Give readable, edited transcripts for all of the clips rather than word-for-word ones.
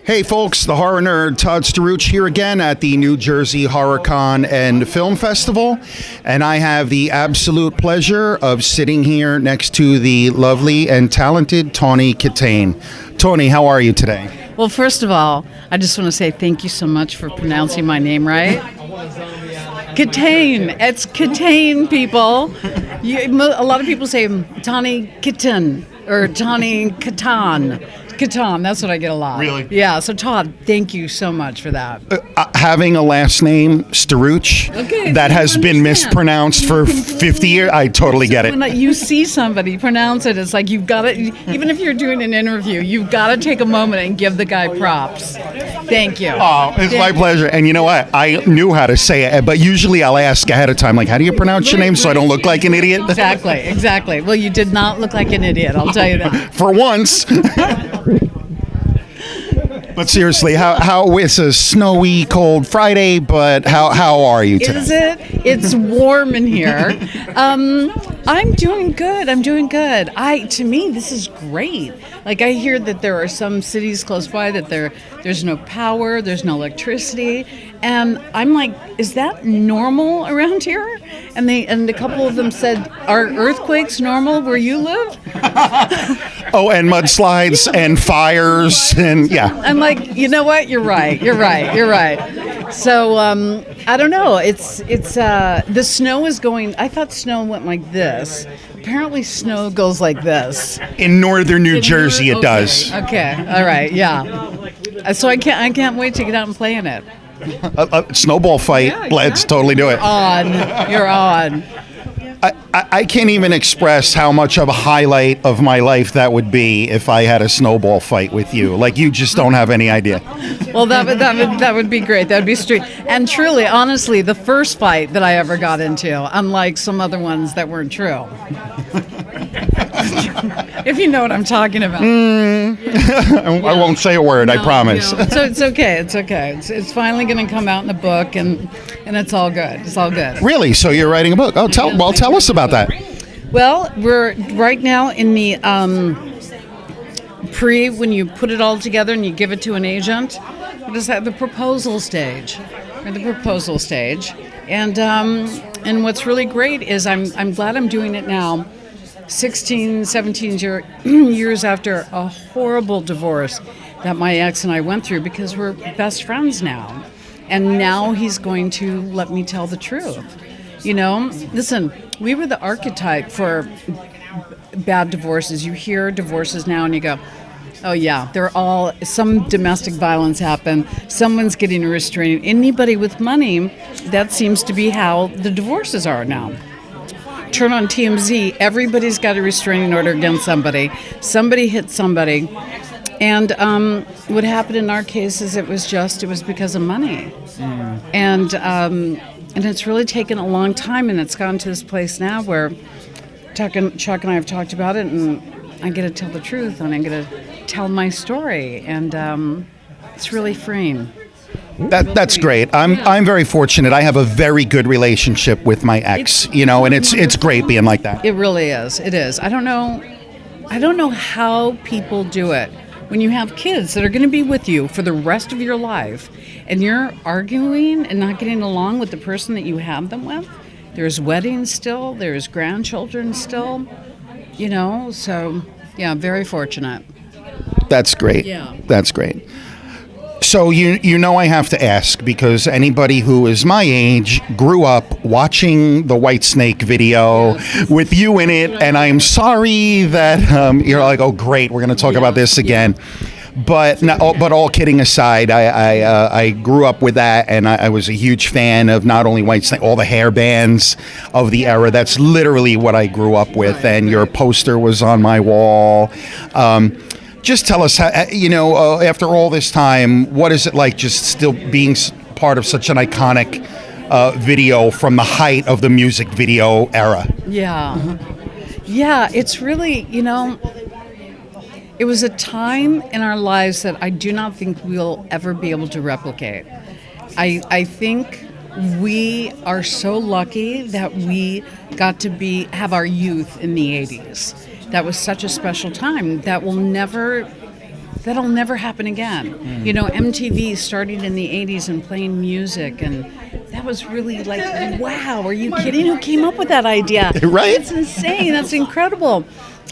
Hey folks, the horror nerd Todd Staruch here again at the New Jersey HorrorCon and Film Festival, and I have the absolute pleasure of sitting here next to the lovely and talented Tawny Kitaen. Tawny, how are you today? Well, first of all, I just want to say thank you so much for pronouncing my name right. Kitaen. It's Kitaen, people. A lot of people say Tawny Kitaen or Tawny Kitaen. Kitaen, that's what I get a lot. Really? Yeah, so Todd, thank you so much for that. Having a last name, Staruch, that has been mispronounced for 50 years, I totally get it. When you see somebody pronounce it, it's like you've got to, even if you're doing an interview, you've got to take a moment and give the guy props. Thank you. Oh, it's my pleasure. And you know what? I knew how to say it, but usually I'll ask ahead of time, like, how do you pronounce your name so I don't look like an idiot? Exactly. Well, you did not look like an idiot, I'll tell you that. For once. But seriously, how it's a snowy, cold Friday, but how are you today? Is it? It's warm in here. I'm doing good. To me, this is great. Like, I hear that there are some cities close by that there's no power, there's no electricity, and I'm like, is that normal around here? And a couple of them said, are earthquakes normal where you live? Oh, and mudslides and fires and yeah. I'm like, you know what? You're right. So I don't know. It's the snow is going. I thought snow went like this. Apparently, snow goes like this. In northern New Jersey, it does. Okay. All right. Yeah. So I can't wait to get out and play in it. A snowball fight. Yeah, Let's totally do it. You're on. I can't even express how much of a highlight of my life that would be if I had a snowball fight with you. Like, you just don't have any idea. Well, that would be great. That would be street. And truly, honestly, the first fight that I ever got into, unlike some other ones that weren't true. If you know what I'm talking about. I won't say a word, I promise. No. So it's okay. It's finally going to come out in the book, and it's all good. It's all good. Really? So you're writing a book? Oh, tell us about that. Well, we're right now in the when you put it all together and you give it to an agent. What is that? The proposal stage. And what's really great is I'm glad I'm doing it now. 17 years after a horrible divorce that my ex and I went through, because we're best friends now. And now he's going to let me tell the truth. You know, listen, we were the archetype for bad divorces. You hear divorces now and you go, oh yeah, some domestic violence happened. Someone's getting a restraining. Anybody with money, that seems to be how the divorces are now. Turn on TMZ, everybody's got a restraining order against somebody. Somebody hit somebody. And what happened in our case is it was because of money. And it's really taken a long time, and it's gotten to this place now where Chuck and I have talked about it, and I get to tell the truth, and I get to tell my story, and it's really freeing. That's great. I'm very fortunate. I have a very good relationship with my ex, and it's great being like that. It really is. It is. I don't know how people do it. When you have kids that are going to be with you for the rest of your life, and you're arguing and not getting along with the person that you have them with, there's weddings still, there's grandchildren still, so yeah, very fortunate. That's great. Yeah. That's great. So I have to ask, because anybody who is my age grew up watching the Whitesnake video with you in it, and I'm sorry that you're like, oh great, we're going to talk about this again. But all kidding aside, I grew up with that, and I was a huge fan of not only Whitesnake, all the hair bands of the era. That's literally what I grew up with, and your poster was on my wall. Just tell us, after all this time, what is it like just still being part of such an iconic video from the height of the music video era? Yeah. Yeah, it's really, it was a time in our lives that I do not think we'll ever be able to replicate. I think we are so lucky that we got to have our youth in the 80s. That was such a special time that will never that'll never happen again. You know, MTV started in the 80s and playing music, and that was really like, wow, are you kidding? Who came up with that idea? Right? It's insane. That's incredible.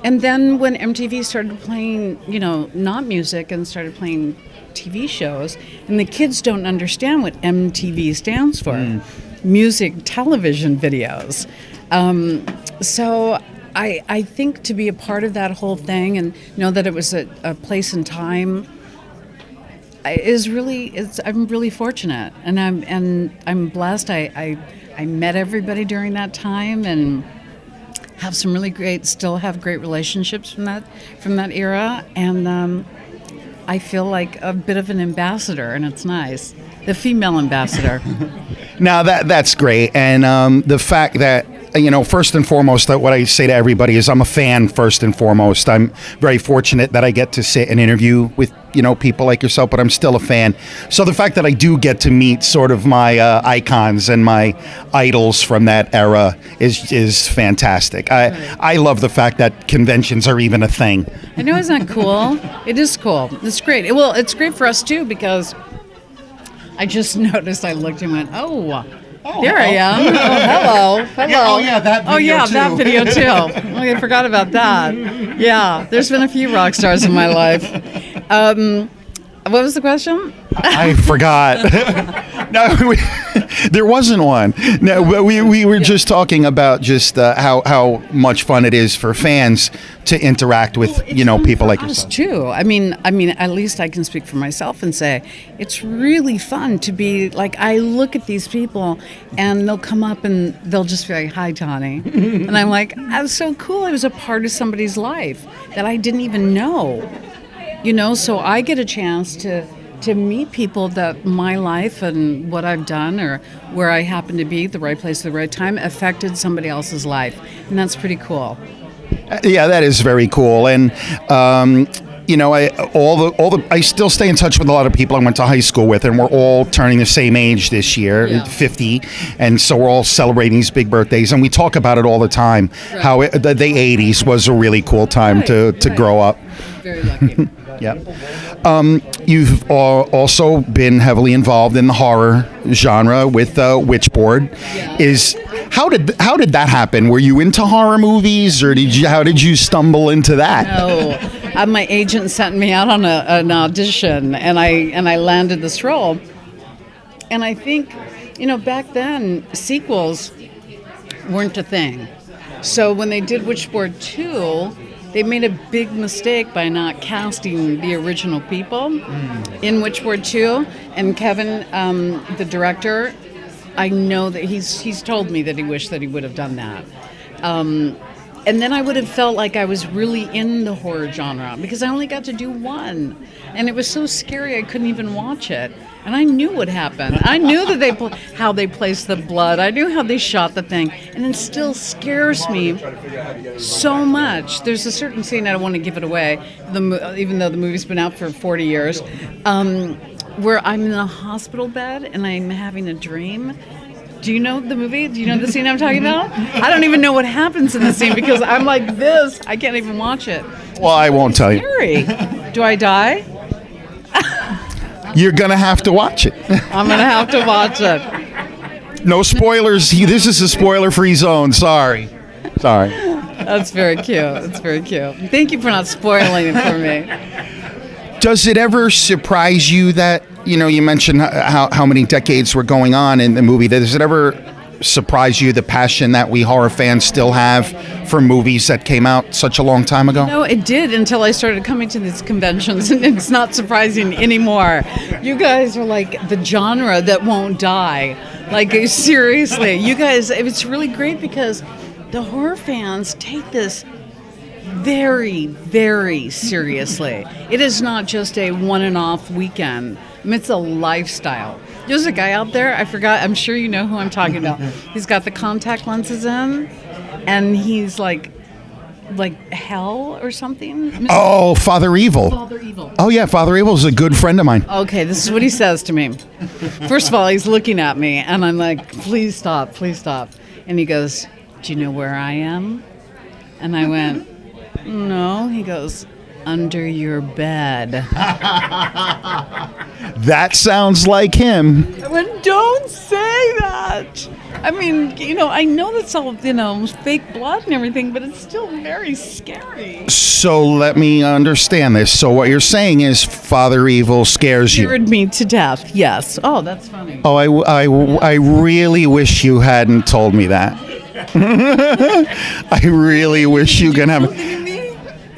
And then when MTV started playing, you know, not music and started playing TV shows, and the kids don't understand what MTV stands for, music television videos. So I think to be a part of that whole thing and know that it was a place and time I'm really fortunate, and I'm blessed. I met everybody during that time and still have great relationships from that era, and I feel like a bit of an ambassador, and it's nice. The female ambassador. Now that's great, and the fact that, you know, first and foremost, that what I say to everybody is I'm a fan first and foremost. I'm very fortunate that I get to sit and interview with, you know, people like yourself, but I'm still a fan. So the fact that I do get to meet sort of my icons and my idols from that era is fantastic. I love the fact that conventions are even a thing. I know, isn't that cool? It is cool. It's great. Well, it's great for us too, because I just noticed, I looked and went, there I am. Oh, hello. Yeah, that video that video too. I forgot about that. Yeah, there's been a few rock stars in my life. What was the question? I forgot. No, there wasn't one. No, but we were just talking about just how much fun it is for fans to interact with, you know, people like yourself. Us too. I mean, at least I can speak for myself and say it's really fun to be like, I look at these people and they'll come up and they'll just be like, "Hi, Tawny," and I'm like, "That's so cool. I was a part of somebody's life that I didn't even know." You know, so I get a chance to meet people that my life and what I've done or where I happen to be, the right place at the right time, affected somebody else's life, and that's pretty cool. Yeah, that is very cool, and you know, I still stay in touch with a lot of people I went to high school with, and we're all turning the same age this year, 50, and so we're all celebrating these big birthdays, and we talk about it all the time. Right. How the 80s was a really cool time to grow up. Very lucky. Yeah. You've also been heavily involved in the horror genre with Witchboard. Yeah. How did that happen? Were you into horror movies, or how did you stumble into that? No, my agent sent me out on an audition, and I landed this role. And I think, you know, back then sequels weren't a thing. So when they did Witchboard 2, they made a big mistake by not casting the original people in Witchboard 2. And Kevin, the director, I know that he's told me that he wished that he would have done that. And then I would have felt like I was really in the horror genre, because I only got to do one. And it was so scary I couldn't even watch it. And I knew what happened. I knew that how they placed the blood. I knew how they shot the thing. And it still scares me so much. There's a certain scene, I don't want to give it away, even though the movie's been out for 40 years, where I'm in a hospital bed and I'm having a dream. Do you know the movie? Do you know the scene I'm talking about? I don't even know what happens in the scene, because I'm like this. I can't even watch it. Well, I won't tell you. Scary. Do I die? You're going to have to watch it. I'm going to have to watch it. No spoilers. This is a spoiler-free zone. Sorry. That's very cute. That's very cute. Thank you for not spoiling it for me. Does it ever surprise you that, you know, you mentioned how many decades were going on in the movie. Does it ever surprise you, the passion that we horror fans still have for movies that came out such a long time ago? No, it did, until I started coming to these conventions, and it's not surprising anymore. You guys are like the genre that won't die. Like, seriously, you guys, it's really great, because the horror fans take this very, very seriously. It is not just a one and off weekend. I mean, it's a lifestyle. There's a guy out there, I forgot, I'm sure you know who I'm talking about. He's got the contact lenses in, and he's like hell or something. Oh, Father Evil. Father Evil. Oh yeah, Father Evil is a good friend of mine. Okay, this is what he says to me. First of all, he's looking at me, and I'm like, please stop, please stop. And he goes, "Do you know where I am?" And I went, "No." He goes, under your bed. That sounds like him. But don't say that. I mean, I know that's all, fake blood and everything, but it's still very scary. So let me understand this. So what you're saying is Father Evil scares you. Scared me to death, yes. Oh, that's funny. Oh, I really wish you hadn't told me that. I really wish you could have...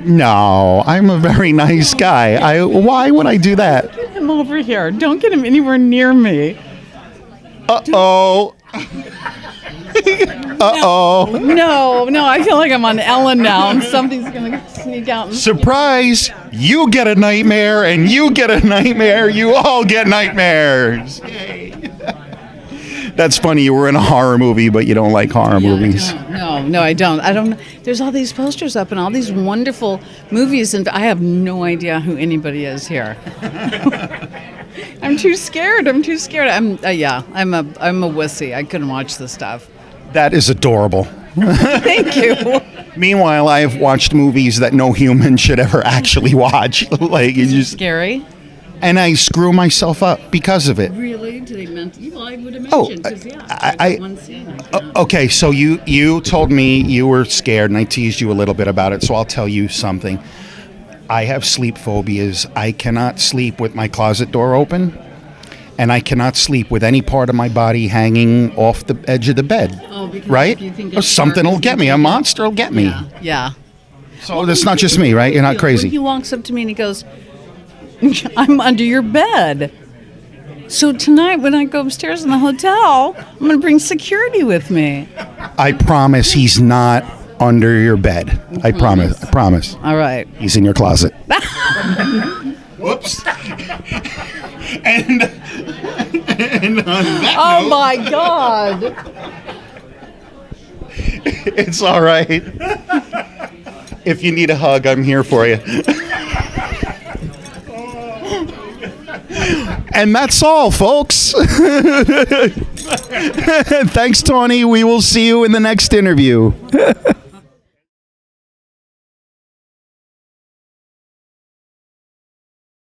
No, I'm a very nice guy. Why would I do that? Get him over here. Don't get him anywhere near me. Uh-oh. Uh-oh. No, I feel like I'm on Ellen now and something's going to sneak out. Surprise! You get a nightmare and you get a nightmare. You all get nightmares. Yay. That's funny. You were in a horror movie, but you don't like horror movies. No, I don't. There's all these posters up and all these wonderful movies, and I have no idea who anybody is here. I'm too scared. I'm a wussy. I couldn't watch this stuff. That is adorable. Thank you. Meanwhile, I have watched movies that no human should ever actually watch. Like you just scary. And I screw myself up because of it. Really? Do they meant? Well, I would imagine. One scene. Okay, so you told me you were scared, and I teased you a little bit about it. So I'll tell you something. I have sleep phobias. I cannot sleep with my closet door open, and I cannot sleep with any part of my body hanging off the edge of the bed. Oh, because right? You think or something will get me. A monster will get me. Yeah. So that's not just me, right? You're not crazy. He walks up to me and he goes, I'm under your bed. So tonight when I go upstairs in the hotel, I'm going to bring security with me. I promise he's not under your bed. I promise. All right. He's in your closet. Whoops. and on that note, my God. It's all right. If you need a hug, I'm here for you. And that's all, folks. Thanks, Tawny. We will see you in the next interview.